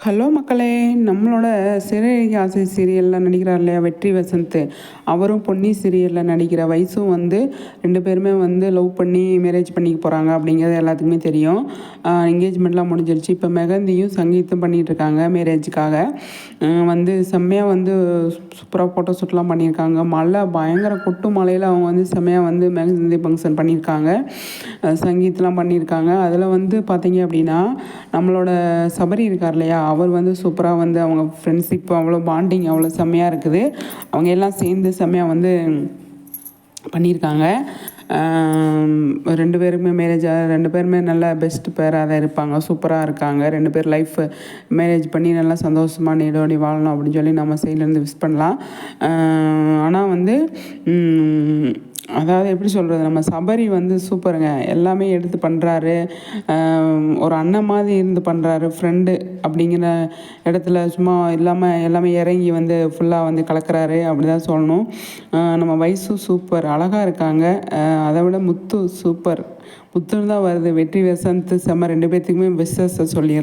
Hello மக்களே! நம்மளோட சிறை ஆசை சீரியலில் நடிக்கிறார் இல்லையா வெற்றி வசந்த், அவரும் பொன்னி சீரியலில் நடிக்கிற வைசும் வந்து 2 பேருமே வந்து லவ் பண்ணி மேரேஜ் பண்ணிக்க போகிறாங்க அப்படிங்கிறது எல்லாத்துக்குமே தெரியும். என்கேஜ்மெண்ட்லாம் முடிஞ்சிருச்சு. இப்போ மெகந்தியும் சங்கீத்தும் பண்ணிகிட்ருக்காங்க மேரேஜுக்காக. வந்து செம்மையாக வந்து சூப்பராக ஃபோட்டோ ஷூட்லாம் பண்ணியிருக்காங்க. மழை பயங்கர கொட்டு மழையில் அவங்க வந்து செம்மையாக வந்து மெகந்தி ஃபங்க்ஷன் பண்ணியிருக்காங்க. சங்கீத்லாம் பண்ணியிருக்காங்க. அதில் வந்து பார்த்தீங்க அப்படின்னா நம்மளோட சபரி இருக்கார் இல்லையா, அவர் வந்து சூப்பராக வந்து அவங்க ஃப்ரெண்ட்ஷிப் அவ்வளோ பாண்டிங் அவ்வளோ செம்மையாக இருக்குது. அவங்க எல்லாம் சேர்ந்து செம்மையாக வந்து பண்ணியிருக்காங்க. 2 பேருக்குமே மேரேஜ் 2 பேருமே நல்ல பெஸ்ட் பேராக தான் இருப்பாங்க. சூப்பராக இருக்காங்க. 2 பேர் லைஃப் மேரேஜ் பண்ணி நல்லா சந்தோஷமாக நீடோடி வாழணும் அப்படின்னு சொல்லி நம்ம சைட்லேருந்து விஷ் பண்ணலாம். ஆனால் வந்து அதாவது எப்படி சொல்கிறது, நம்ம சபரி வந்து சூப்பருங்க. எல்லாமே எடுத்து பண்ணுறாரு. ஒரு அண்ணன் மாதிரி இருந்து பண்ணுறாரு. ஃப்ரெண்டு அப்படிங்கிற இடத்துல சும்மா இல்லாமல் எல்லாமே இறங்கி வந்து ஃபுல்லாக வந்து கலக்கிறாரு அப்படி தான் சொல்லணும். நம்ம வைசு சூப்பர் அழகாக இருக்காங்க. அதை விட முத்து சூப்பர். முத்துன்னு தான் வருது. வெற்றி வசந்த் செம்ம 2 பேர்த்துக்குமே விஷஸை சொல்லிடலாம்.